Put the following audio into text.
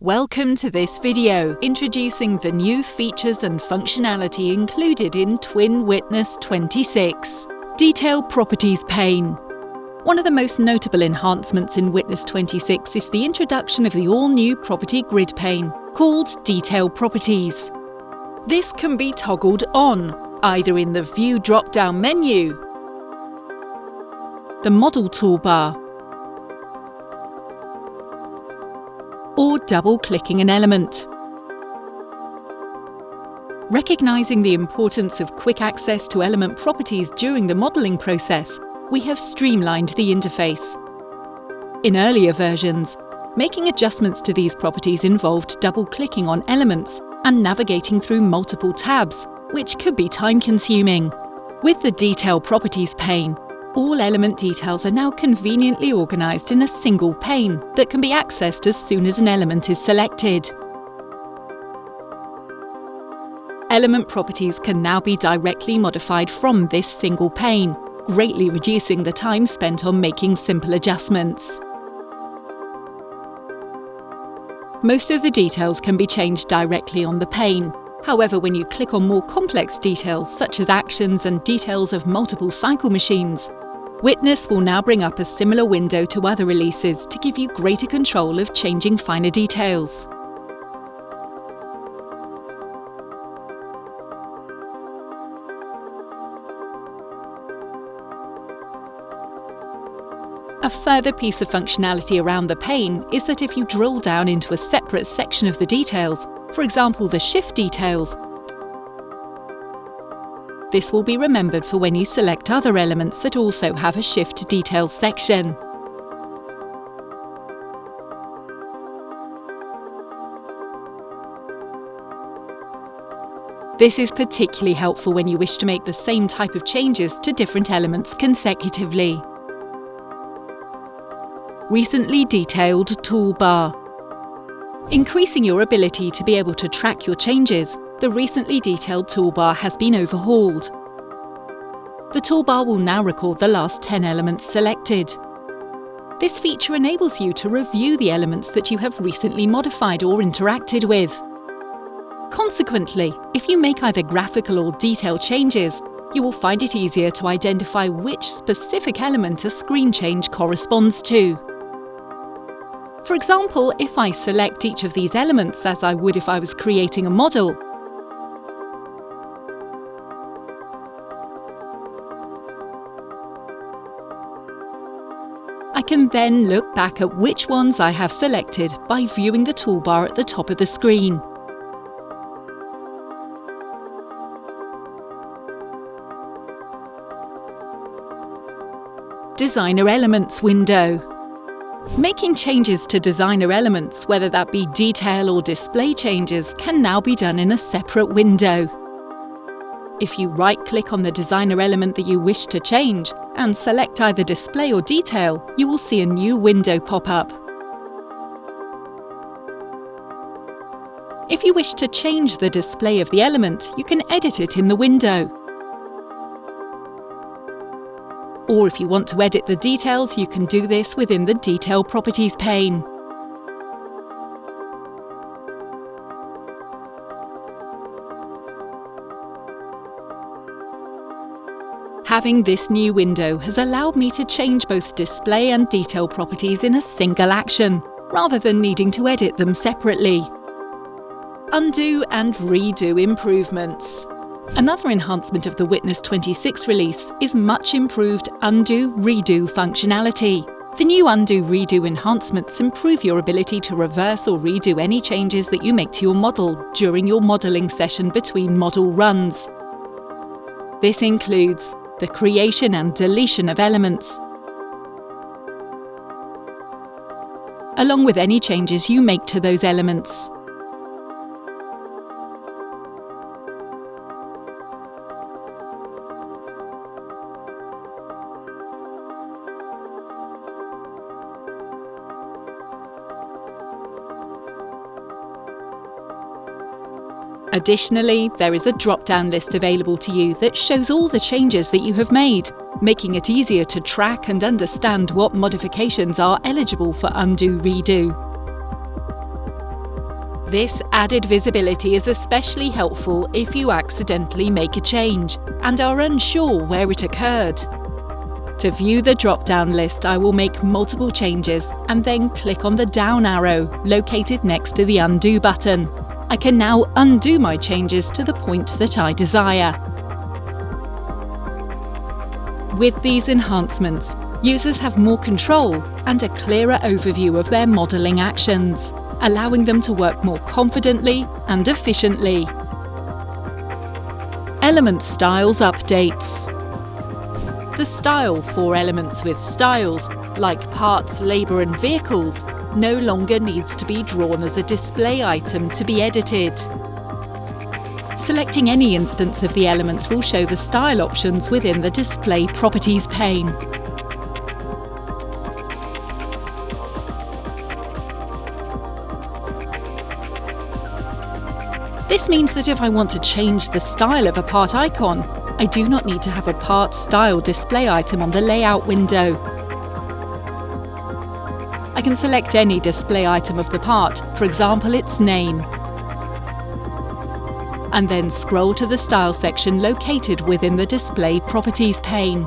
Welcome to this video introducing the new features and functionality included in Twinn Witness 26. Detail Properties pane. One of the most notable enhancements in Witness 26 is the introduction of the all-new property grid pane, called Detail Properties. This can be toggled on, either in the View drop-down menu, the Model toolbar, or double-clicking an element. Recognizing the importance of quick access to element properties during the modeling process, we have streamlined the interface. In earlier versions, making adjustments to these properties involved double-clicking on elements and navigating through multiple tabs, which could be time-consuming. With the Detail Properties pane, all element details are now conveniently organized in a single pane that can be accessed as soon as an element is selected. Element properties can now be directly modified from this single pane, greatly reducing the time spent on making simple adjustments. Most of the details can be changed directly on the pane. However, when you click on more complex details, such as actions and details of multiple cycle machines, Witness will now bring up a similar window to other releases to give you greater control of changing finer details. A further piece of functionality around the pane is that if you drill down into a separate section of the details, for example the shift details, this will be remembered for when you select other elements that also have a shift details section. This is particularly helpful when you wish to make the same type of changes to different elements consecutively. Recently detailed toolbar. Increasing your ability to be able to track your changes, the recently detailed toolbar has been overhauled. The toolbar will now record the last 10 elements selected. This feature enables you to review the elements that you have recently modified or interacted with. Consequently, if you make either graphical or detail changes, you will find it easier to identify which specific element a screen change corresponds to. For example, if I select each of these elements as I would if I was creating a model, I can then look back at which ones I have selected by viewing the toolbar at the top of the screen. Designer Elements window. Making changes to designer elements, whether that be detail or display changes, can now be done in a separate window. If you right-click on the designer element that you wish to change and select either display or detail, you will see a new window pop up. If you wish to change the display of the element, you can edit it in the window. Or if you want to edit the details, you can do this within the Detail Properties pane. Having this new window has allowed me to change both display and detail properties in a single action, rather than needing to edit them separately. Undo and redo improvements. Another enhancement of the Witness 26 release is much improved undo-redo functionality. The new undo-redo enhancements improve your ability to reverse or redo any changes that you make to your model during your modeling session between model runs. This includes the creation and deletion of elements, along with any changes you make to those elements. Additionally, there is a drop-down list available to you that shows all the changes that you have made, making it easier to track and understand what modifications are eligible for undo-redo. This added visibility is especially helpful if you accidentally make a change and are unsure where it occurred. To view the drop-down list, I will make multiple changes and then click on the down arrow located next to the Undo button. I can now undo my changes to the point that I desire. With these enhancements, users have more control and a clearer overview of their modelling actions, allowing them to work more confidently and efficiently. Element Styles Updates. The style for elements with styles, like parts, labour and vehicles, no longer needs to be drawn as a display item to be edited. Selecting any instance of the element will show the style options within the Display Properties pane. This means that if I want to change the style of a part icon, I do not need to have a part style display item on the layout window. I can select any display item of the part, for example its name, and then scroll to the Style section located within the Display Properties pane.